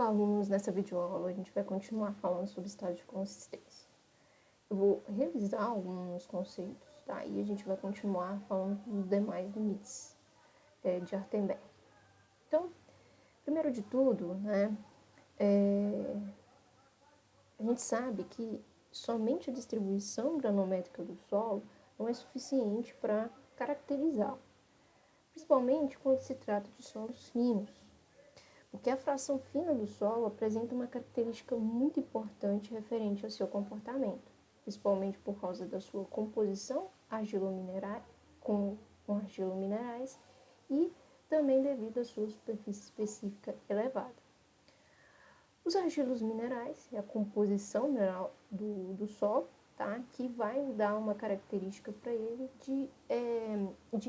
alunos, nessa videoaula a gente vai continuar falando sobre estado de consistência. Eu vou revisar alguns conceitos, tá? E a gente vai continuar falando dos demais limites de Artenberg. Então, primeiro de tudo, né, a gente sabe que somente a distribuição granométrica do solo não é suficiente para caracterizá-lo, principalmente quando se trata de solos finos, porque a fração fina do solo apresenta uma característica muito importante referente ao seu comportamento, principalmente por causa da sua composição com argilominerais e também devido à sua superfície específica elevada. Os argilos minerais é a composição mineral do solo, tá? Que vai dar uma característica para ele de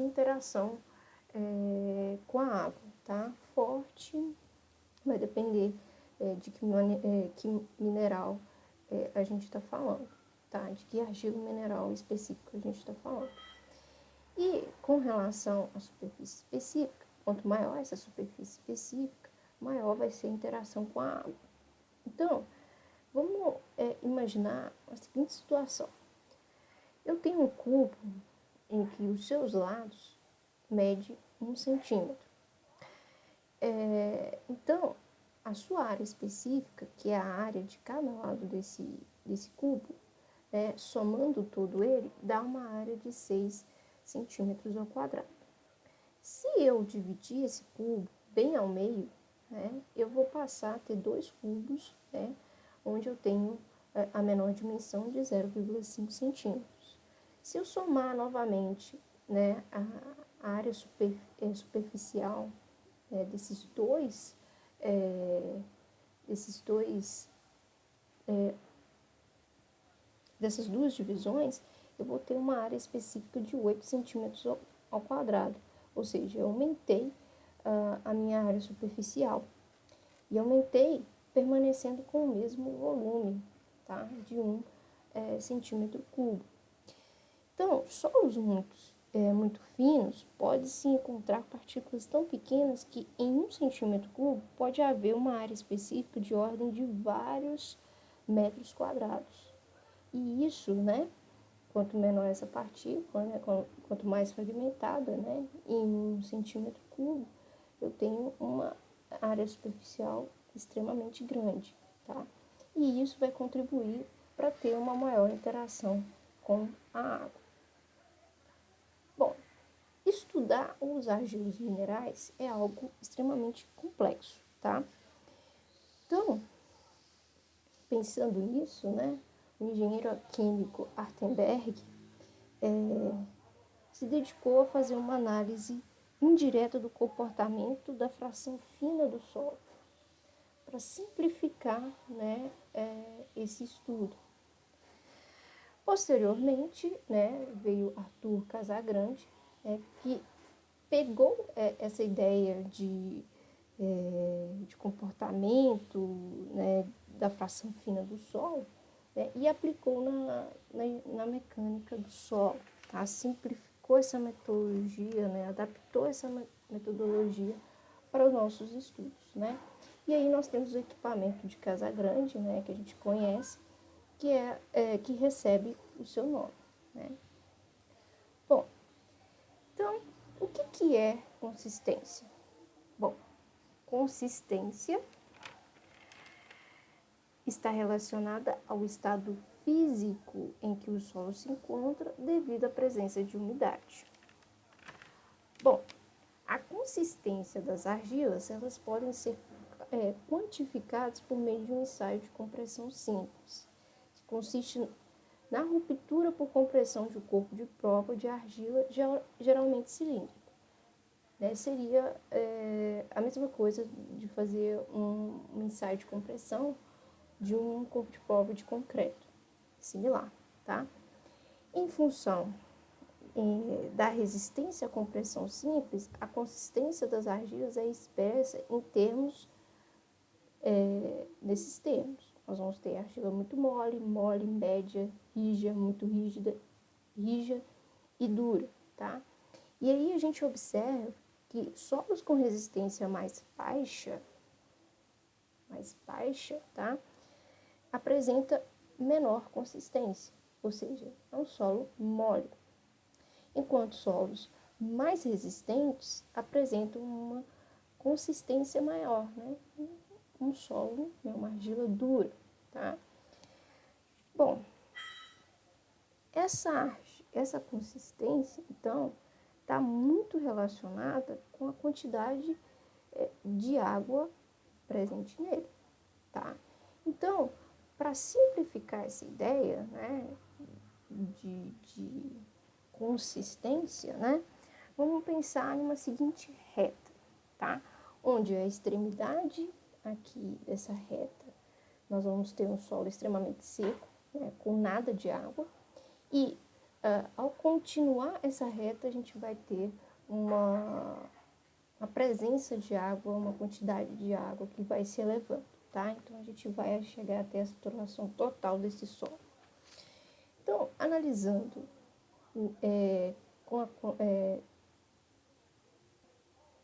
interação com a água, tá? Forte, vai depender de que mineral a gente está falando, tá? De que argilo mineral específico a gente está falando. E com relação à superfície específica, quanto maior essa superfície específica, maior vai ser a interação com a água. Então, vamos imaginar a seguinte situação. Eu tenho um cubo em que os seus lados medem 1 centímetro. Então, a sua área específica, que é a área de cada lado desse cubo, somando todo ele, dá uma área de 6 centímetros ao quadrado. Se eu dividir esse cubo bem ao meio, eu vou passar a ter 2 cubos, onde eu tenho a menor dimensão de 0,5 centímetros. Se eu somar novamente a área superficial dessas duas divisões, eu vou ter uma área específica de 8 centímetros ao quadrado. Ou seja, eu aumentei a minha área superficial e aumentei permanecendo com o mesmo volume, tá? De 1 centímetro cubo. Então, solos muito finos, pode-se encontrar partículas tão pequenas que em 1 centímetro cubo pode haver uma área específica de ordem de vários metros quadrados. E isso, quanto menor essa partícula, quanto mais fragmentada, em 1 centímetro cubo, eu tenho uma área superficial extremamente grande, tá? E isso vai contribuir para ter uma maior interação com a água. Bom, estudar os argilos minerais é algo extremamente complexo, tá? Então, pensando nisso, o engenheiro químico Artenberg se dedicou a fazer uma análise indireta do comportamento da fração fina do solo, para simplificar esse estudo. Posteriormente, veio Arthur Casagrande, que pegou essa ideia de comportamento da fração fina do solo e aplicou na mecânica do solo, tá? Simplificou essa metodologia, adaptou essa metodologia para os nossos estudos, E aí nós temos o equipamento de Casagrande, que a gente conhece, que recebe o seu nome, Bom, então, o que é consistência? Bom, consistência está relacionada ao estado físico em que o solo se encontra devido à presença de umidade. Bom, a consistência das argilas, elas podem ser quantificadas por meio de um ensaio de compressão simples, que consiste na ruptura por compressão de um corpo de prova de argila, geralmente cilíndrico. Seria a mesma coisa de fazer um ensaio de compressão de um corpo de prova de concreto, similar, tá? Em função da resistência à compressão simples, a consistência das argilas é expressa em termos, nesses termos. Nós vamos ter argila muito mole, média, rígida, muito rígida e dura, tá? E aí a gente observa que solos com resistência mais baixa, mais baixa, tá? Apresenta menor consistência, ou seja, é um solo mole. Enquanto solos mais resistentes apresentam uma consistência maior, né? Um solo, né? Uma argila dura, tá? Bom, essa consistência, então, está muito relacionada com a quantidade de água presente nele, tá? Então, para simplificar essa ideia, né, de consistência, né, vamos pensar numa seguinte reta, tá? Onde a extremidade aqui dessa reta, nós vamos ter um solo extremamente seco, né, com nada de água, e ao continuar essa reta, a gente vai ter uma presença de água, uma quantidade de água que vai se elevando, tá? Então, a gente vai chegar até a saturação total desse solo. Então, analisando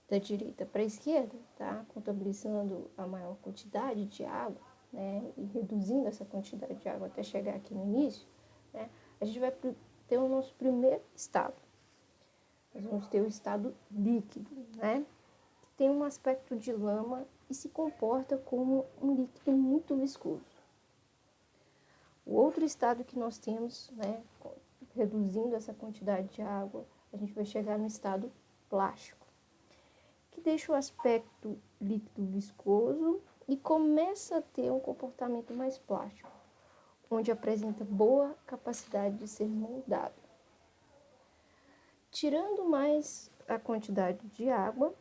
da direita para a esquerda, tá? Contabilizando a maior quantidade de água, né? E reduzindo essa quantidade de água até chegar aqui no início, né? A gente vai ter o nosso primeiro estado. Nós vamos ter o estado líquido, né? Que tem um aspecto de lama e se comporta como um líquido muito viscoso. O outro estado que nós temos, né, reduzindo essa quantidade de água, a gente vai chegar no estado plástico, que deixa o aspecto líquido viscoso e começa a ter um comportamento mais plástico, onde apresenta boa capacidade de ser moldado. Tirando mais a quantidade de água,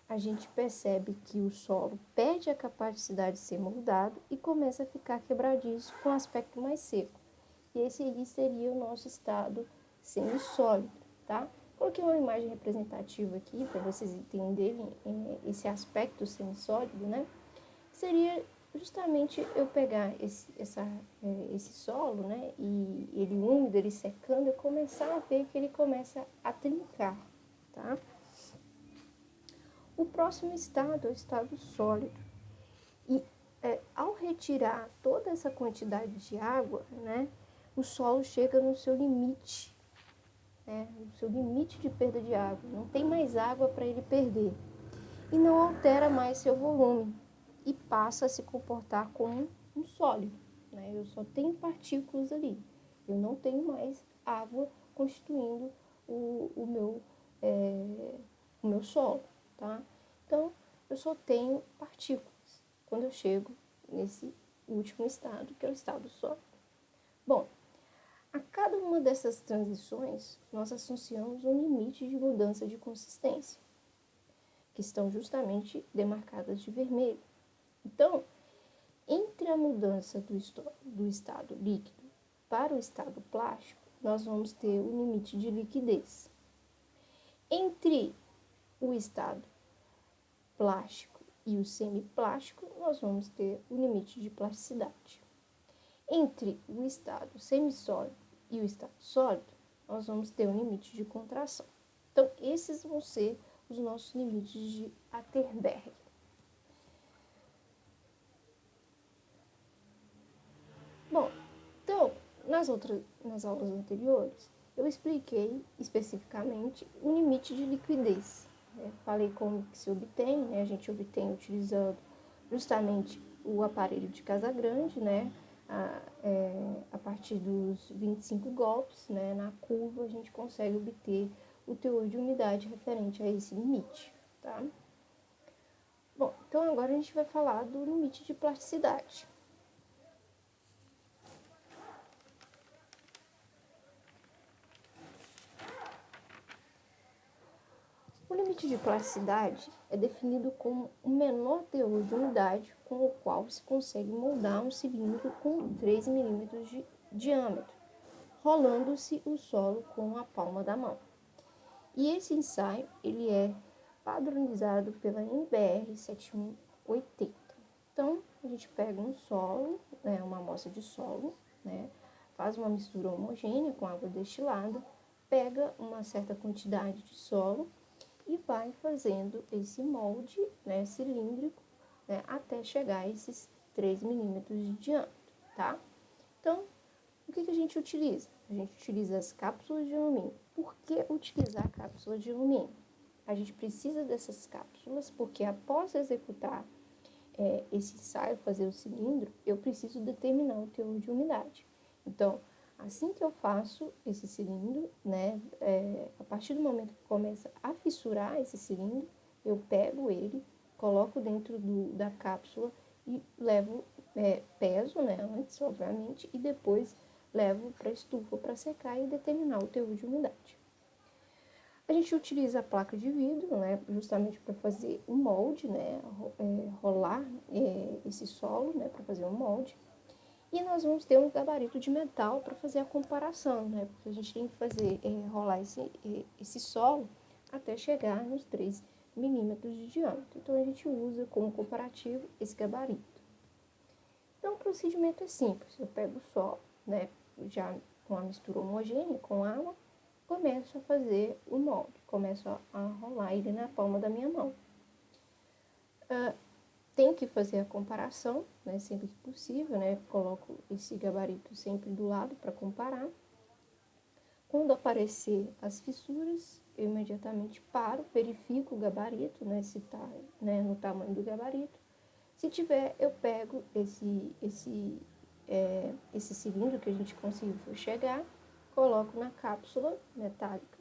a gente percebe que o solo perde a capacidade de ser moldado e começa a ficar quebradiço com aspecto mais seco. E esse aí seria o nosso estado semissólido, tá? Coloquei uma imagem representativa aqui para vocês entenderem esse aspecto semissólido, né? Seria justamente eu pegar esse solo, né? E ele úmido, ele secando, eu começar a ver que ele começa a trincar, tá? O próximo estado é o estado sólido. E ao retirar toda essa quantidade de água, né, o solo chega no seu limite, né, no seu limite de perda de água. Não tem mais água para ele perder. E não altera mais seu volume. E passa a se comportar como um sólido. Né? Eu só tenho partículas ali. Eu não tenho mais água constituindo o meu solo. Tá? Então, eu só tenho partículas quando eu chego nesse último estado, que é o estado sólido. Bom, a cada uma dessas transições, nós associamos um limite de mudança de consistência, que estão justamente demarcadas de vermelho. Então, entre a mudança do estado líquido para o estado plástico, nós vamos ter o limite de liquidez. Entre o estado plástico e o semiplástico, nós vamos ter o limite de plasticidade. Entre o estado semissólido e o estado sólido, nós vamos ter um limite de contração. Então, esses vão ser os nossos limites de Atterberg. Bom, então, nas aulas anteriores, eu expliquei especificamente o limite de liquidez. Falei como que se obtém, né? A gente obtém utilizando justamente o aparelho de Casagrande, né? A partir dos 25 golpes, né? Na curva, a gente consegue obter o teor de umidade referente a esse limite, tá? Bom, então agora a gente vai falar do limite de plasticidade. O limite de plasticidade é definido como o menor teor de umidade com o qual se consegue moldar um cilindro com 3 milímetros de diâmetro, rolando-se o solo com a palma da mão. E esse ensaio ele é padronizado pela NBR 7180. Então, a gente pega um solo, uma amostra de solo, né, faz uma mistura homogênea com água destilada, pega uma certa quantidade de solo e vai fazendo esse molde, né, cilíndrico né, até chegar a esses 3 milímetros de diâmetro, tá? Então, o que a gente utiliza? A gente utiliza as cápsulas de alumínio. Por que utilizar cápsulas de alumínio? A gente precisa dessas cápsulas porque após executar esse ensaio, fazer o cilindro, eu preciso determinar o teor de umidade. Então, assim que eu faço esse cilindro, né, a partir do momento que começa a fissurar esse cilindro, eu pego ele, coloco dentro da cápsula e levo, peso, né, antes, obviamente, e depois levo para a estufa para secar e determinar o teor de umidade. A gente utiliza a placa de vidro, né, justamente para fazer o molde, né, rolar esse solo, né, para fazer o molde. E nós vamos ter um gabarito de metal para fazer a comparação, né, porque a gente tem que fazer, rolar esse solo até chegar nos 3 milímetros de diâmetro. Então, a gente usa como comparativo esse gabarito. Então, o procedimento é simples. Eu pego o solo, né, já com a mistura homogênea, com água, começo a fazer o molde, começo a rolar ele na palma da minha mão. Tem que fazer a comparação, né, sempre que possível, né, coloco esse gabarito sempre do lado para comparar. Quando aparecer as fissuras, eu imediatamente paro, verifico o gabarito, né, se está, né, no tamanho do gabarito. Se tiver, eu pego esse cilindro que a gente conseguiu chegar, coloco na cápsula metálica,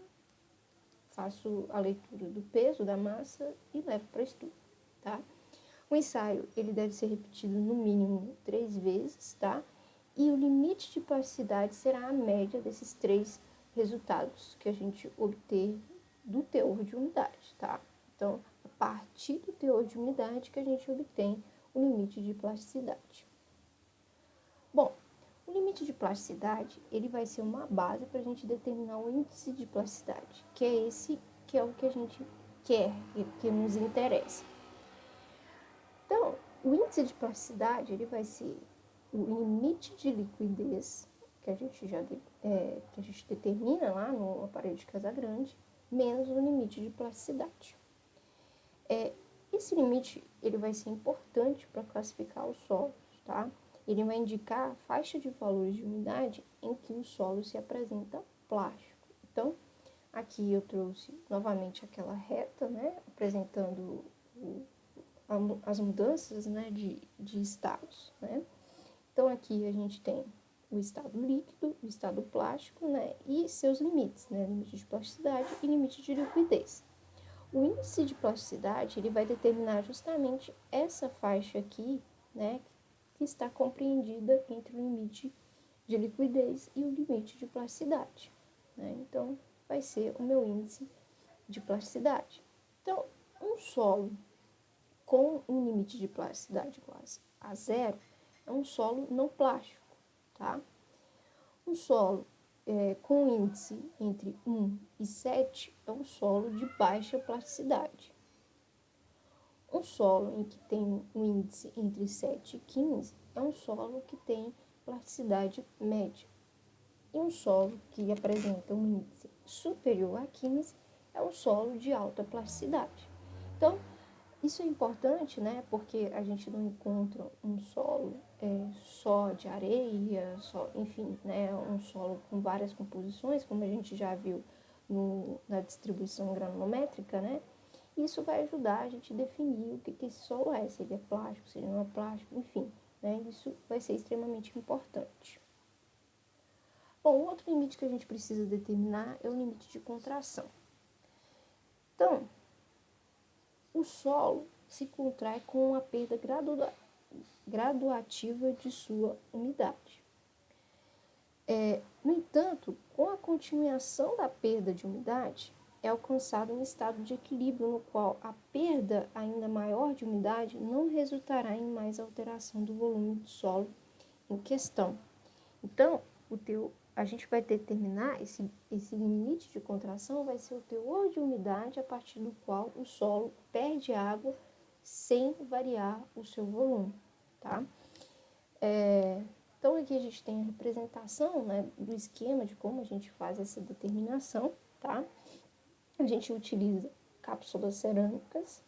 faço a leitura do peso da massa e levo para a estufa, tá? O ensaio, ele deve ser repetido no mínimo 3 vezes, tá? E o limite de plasticidade será a média desses 3 resultados que a gente obter do teor de umidade, tá? Então, a partir do teor de umidade que a gente obtém o limite de plasticidade. Bom, o limite de plasticidade, ele vai ser uma base para a gente determinar o índice de plasticidade, que é esse que é o que a gente quer, que nos interessa. Então, o índice de plasticidade, ele vai ser o limite de liquidez que a gente que a gente determina lá no aparelho de Casagrande, menos o limite de plasticidade. Esse limite, ele vai ser importante para classificar os solos, tá? Ele vai indicar a faixa de valores de umidade em que o solo se apresenta plástico. Então, aqui eu trouxe novamente aquela reta, né, apresentando as mudanças, né, de estados, né? Então, aqui a gente tem o estado líquido, o estado plástico, né, e seus limites, né, limite de plasticidade e limite de liquidez. O índice de plasticidade, ele vai determinar justamente essa faixa aqui, né, que está compreendida entre o limite de liquidez e o limite de plasticidade, né? Então, vai ser o meu índice de plasticidade. Então, um solo com um limite de plasticidade quase a 0 é um solo não plástico, tá? Um solo com índice entre 1 e 7 é um solo de baixa plasticidade. Um solo em que tem um índice entre 7 e 15 é um solo que tem plasticidade média. E um solo que apresenta um índice superior a 15 é um solo de alta plasticidade. Então, isso é importante, né? Porque a gente não encontra um solo só de areia, enfim, né? Um solo com várias composições, como a gente já viu na distribuição granulométrica, né? Isso vai ajudar a gente a definir o que esse solo é, se ele é plástico, se ele não é plástico, enfim, né? Isso vai ser extremamente importante. Bom, outro limite que a gente precisa determinar é o limite de contração. Então, o solo se contrai com a perda graduativa de sua umidade. No entanto, com a continuação da perda de umidade, é alcançado um estado de equilíbrio no qual a perda ainda maior de umidade não resultará em mais alteração do volume do solo em questão. Então, a gente vai determinar esse limite de contração, vai ser o teor de umidade a partir do qual o solo perde água sem variar o seu volume, tá? Então, aqui a gente tem a representação, né, do esquema de como a gente faz essa determinação, tá? A gente utiliza cápsulas cerâmicas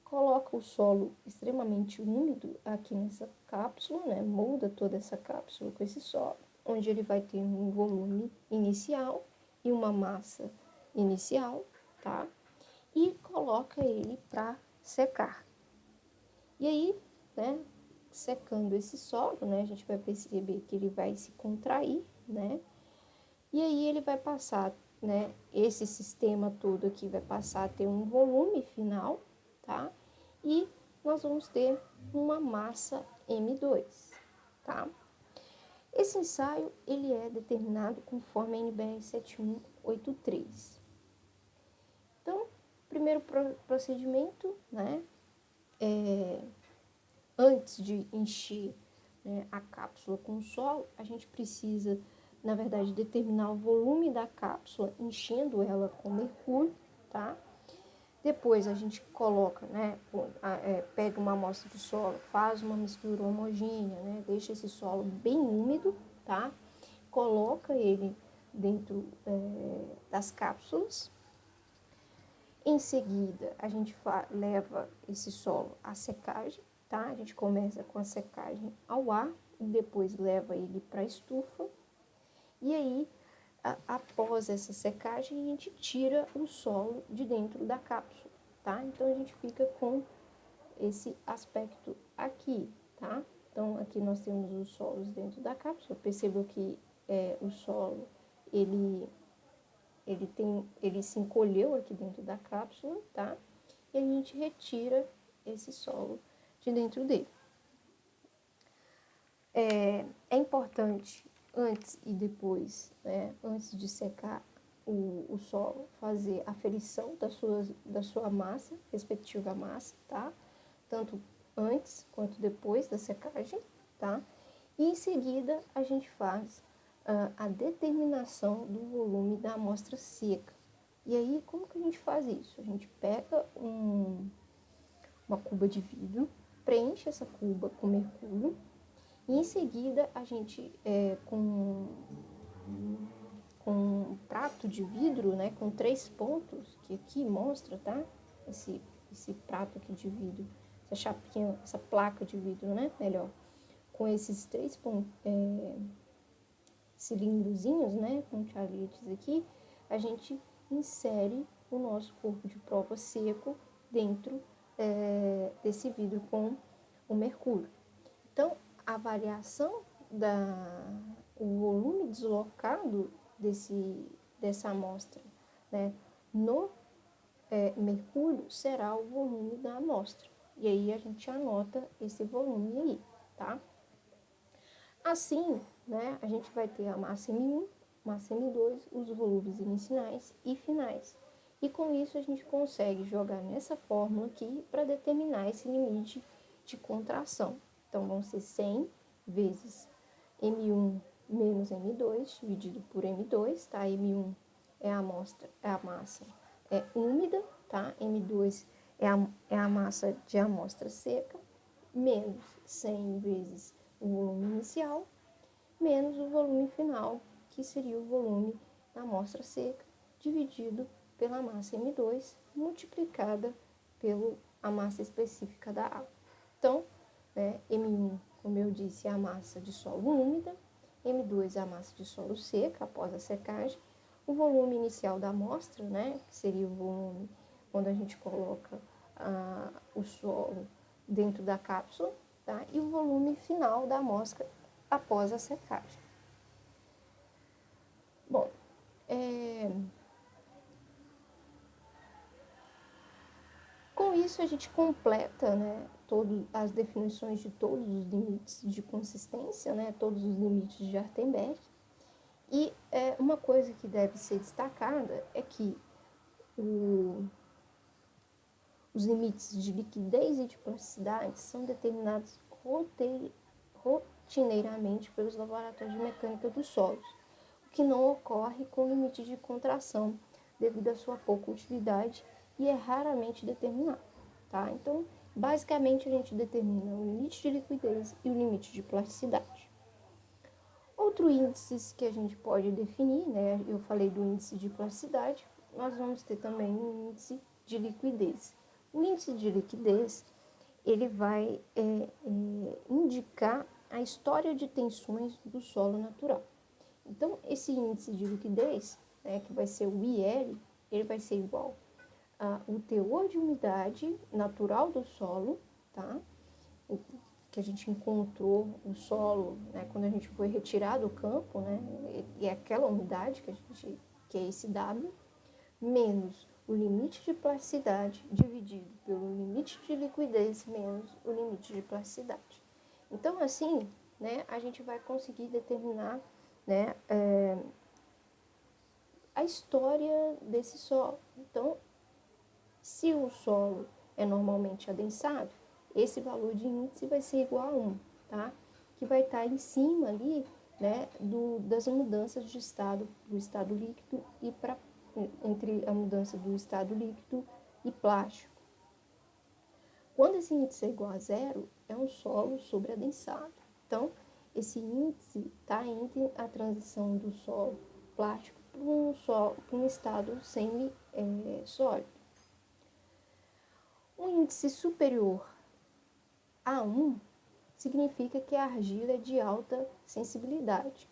coloca o solo extremamente úmido aqui nessa cápsula, né? Molda toda essa cápsula com esse solo, onde ele vai ter um volume inicial e uma massa inicial, tá? E coloca ele para secar. E aí, né, secando esse solo, né, a gente vai perceber que ele vai se contrair, né? E aí ele vai passar, né, esse sistema todo aqui vai passar a ter um volume final, tá? E nós vamos ter uma massa M2, tá? Esse ensaio, ele é determinado conforme a NBR 7183. Então, primeiro procedimento, né, antes de encher, né, a cápsula com solo, a gente precisa, na verdade, determinar o volume da cápsula, enchendo ela com mercúrio, tá? Depois a gente coloca, né, pega uma amostra de solo, faz uma mistura homogênea, né, deixa esse solo bem úmido, tá? Coloca ele dentro das cápsulas. Em seguida, a gente leva esse solo à secagem, tá? A gente começa com a secagem ao ar e depois leva ele para a estufa. E aí, após essa secagem, a gente tira o solo de dentro da cápsula, tá? Então, a gente fica com esse aspecto aqui, tá? Então, aqui nós temos os solos dentro da cápsula. Perceba que o solo, ele se encolheu aqui dentro da cápsula, tá? E a gente retira esse solo de dentro dele. É importante, antes e depois, né, antes de secar o solo, fazer a aferição da sua massa, respectiva massa, tá? Tanto antes quanto depois da secagem, tá? E em seguida a gente faz a determinação do volume da amostra seca. E aí, como que a gente faz isso? A gente pega uma cuba de vidro, preenche essa cuba com mercúrio, e em seguida a gente, com um prato de vidro, né, com 3 pontos, que aqui mostra, tá? Esse prato aqui de vidro, essa chapinha, essa placa de vidro, né, melhor, com esses 3 cilindrozinhos, né, com chaletes aqui, a gente insere o nosso corpo de prova seco dentro desse vidro com o mercúrio. Então, a variação o volume deslocado dessa amostra, né, no mercúrio será o volume da amostra. E aí a gente anota esse volume aí, tá? Assim, né, a gente vai ter a massa M1, massa M2, os volumes iniciais e finais. E com isso a gente consegue jogar nessa fórmula aqui para determinar esse limite de contração. Então, vão ser 100 vezes M1 menos M2, dividido por M2, tá? M1 é a massa úmida, tá? M2 é a massa de amostra seca, menos 100 vezes o volume inicial, menos o volume final, que seria o volume da amostra seca, dividido pela massa M2, multiplicada pela massa específica da água. Então, M1, como eu disse, é a massa de solo úmida, M2 é a massa de solo seca após a secagem, o volume inicial da amostra, né, que seria o volume quando a gente coloca o solo dentro da cápsula, tá, e o volume final da amostra após a secagem. Bom, com isso a gente completa, né, as definições de todos os limites de consistência, né, todos os limites de Artenberg. E uma coisa que deve ser destacada é que os limites de liquidez e de plasticidade são determinados rotineiramente pelos laboratórios de mecânica dos solos, o que não ocorre com o limite de contração, devido à sua pouca utilidade e é raramente determinado, tá? Então, basicamente, a gente determina o limite de liquidez e o limite de plasticidade. Outro índice que a gente pode definir, né? Eu falei do índice de plasticidade, nós vamos ter também o índice de liquidez. O índice de liquidez, ele vai indicar a história de tensões do solo natural. Então, esse índice de liquidez, né, que vai ser o IL, ele vai ser igual ao teor de umidade natural do solo, tá? Que a gente encontrou o solo, né, quando a gente foi retirar do campo, né, e aquela umidade que é esse W, menos o limite de plasticidade dividido pelo limite de liquidez menos o limite de plasticidade. Então, assim, né, a gente vai conseguir determinar, né, a história desse solo. Então, se o solo é normalmente adensado, esse valor de índice vai ser igual a 1, tá? Que vai estar em cima ali, né, das mudanças de estado, do estado líquido e entre a mudança do estado líquido e plástico. Quando esse índice é igual a 0, é um solo sobreadensado. Então, esse índice está entre a transição do solo plástico para um estado semi-sólido. Um índice superior a 1 significa que a argila é de alta sensibilidade.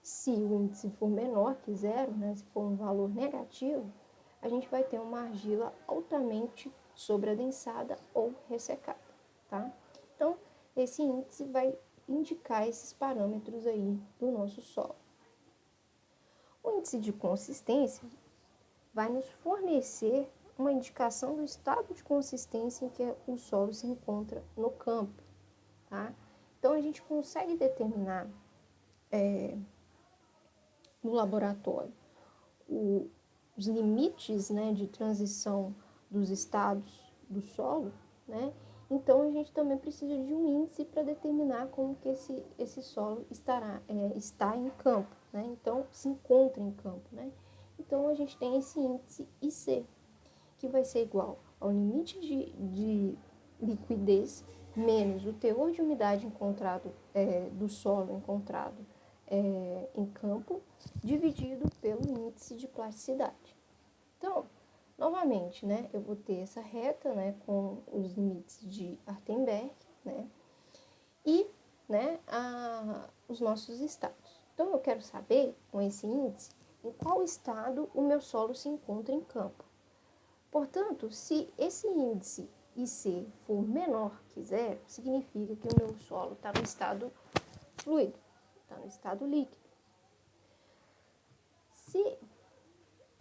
Se o índice for menor que 0, né, se for um valor negativo, a gente vai ter uma argila altamente sobreadensada ou ressecada, tá? Então, esse índice vai indicar esses parâmetros aí do nosso solo. O índice de consistência vai nos fornecer uma indicação do estado de consistência em que o solo se encontra no campo, tá? Então, a gente consegue determinar no laboratório os limites, né, de transição dos estados do solo, né? Então, a gente também precisa de um índice para determinar como que esse solo está em campo, né? Então, se encontra em campo, né? Então, a gente tem esse índice IC, que vai ser igual ao limite de liquidez menos o teor de umidade encontrado do solo encontrado em campo, dividido pelo índice de plasticidade. Então, novamente, né, eu vou ter essa reta, né, com os limites de Artenberg, né, e, né, os nossos estados. Então, eu quero saber, com esse índice, em qual estado o meu solo se encontra em campo. Portanto, se esse índice IC for menor que 0, significa que o meu solo está no estado fluido, está no estado líquido. Se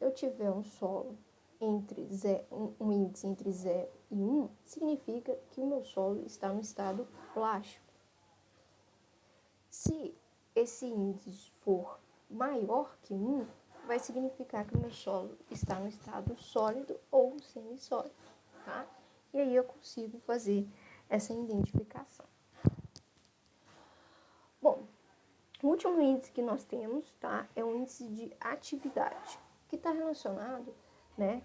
eu tiver um solo um índice entre 0 e 1, significa que o meu solo está no estado plástico. Se esse índice for maior que 1, vai significar que o meu solo está no estado sólido ou semissólido, tá? E aí eu consigo fazer essa identificação. Bom, o último índice que nós temos, tá, é o índice de atividade, que está relacionado, né,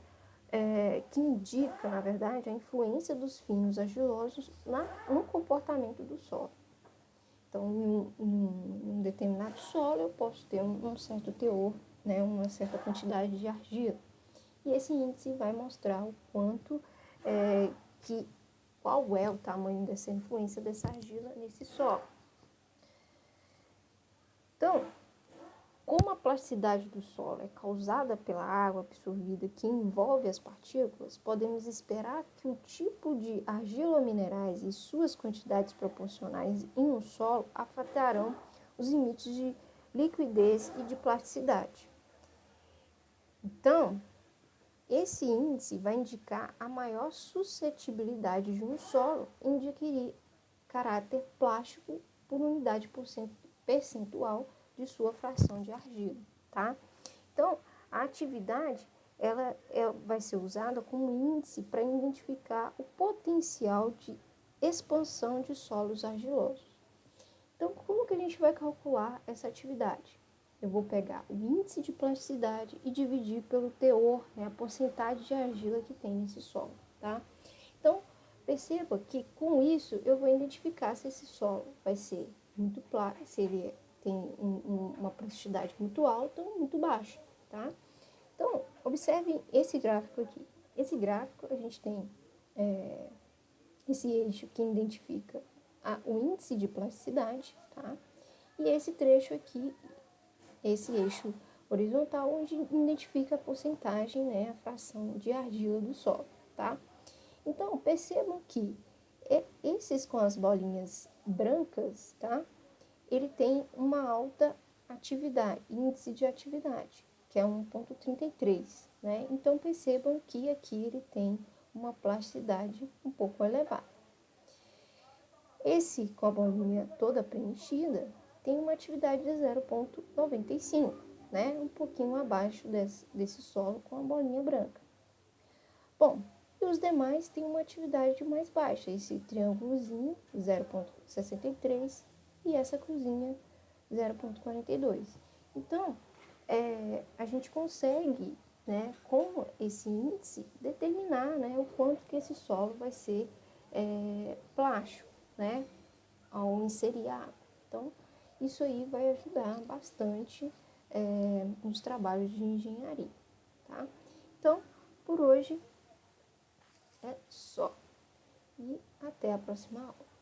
que indica, na verdade, a influência dos finos argilosos no comportamento do solo. Então, em um determinado solo, eu posso ter um certo teor, né, uma certa quantidade de argila. E esse índice vai mostrar o quanto, qual é o tamanho dessa influência dessa argila nesse solo. Então, como a plasticidade do solo é causada pela água absorvida que envolve as partículas, podemos esperar que o tipo de argilominerais e suas quantidades proporcionais em um solo afetarão os limites de liquidez e de plasticidade. Então, esse índice vai indicar a maior suscetibilidade de um solo em adquirir caráter plástico por unidade percentual de sua fração de argila, tá? Então, a atividade ela vai ser usada como índice para identificar o potencial de expansão de solos argilosos. Então, como que a gente vai calcular essa atividade? Eu vou pegar o índice de plasticidade e dividir pelo teor, né, a porcentagem de argila que tem nesse solo, tá? Então, perceba que com isso eu vou identificar se esse solo vai ser muito plástico, se ele tem uma plasticidade muito alta ou muito baixa, tá? Então, observem esse gráfico aqui. Esse gráfico, a gente tem esse eixo que identifica o índice de plasticidade, tá? E esse trecho aqui, esse eixo horizontal, onde identifica a porcentagem, né, a fração de argila do solo, tá? Então, percebam que esses com as bolinhas brancas, tá? Ele tem uma alta atividade, índice de atividade, que é 1,33, né? Então, percebam que aqui ele tem uma plasticidade um pouco elevada. Esse com a bolinha toda preenchida tem uma atividade de 0,95, né? Um pouquinho abaixo desse solo com a bolinha branca. Bom, e os demais têm uma atividade mais baixa, esse triângulozinho 0,63 e essa cruzinha 0,42. Então, a gente consegue, né, com esse índice, determinar, né, o quanto que esse solo vai ser plástico, né, ao inserir a água. Então, isso aí vai ajudar bastante nos trabalhos de engenharia, tá? Então, por hoje é só. E até a próxima aula.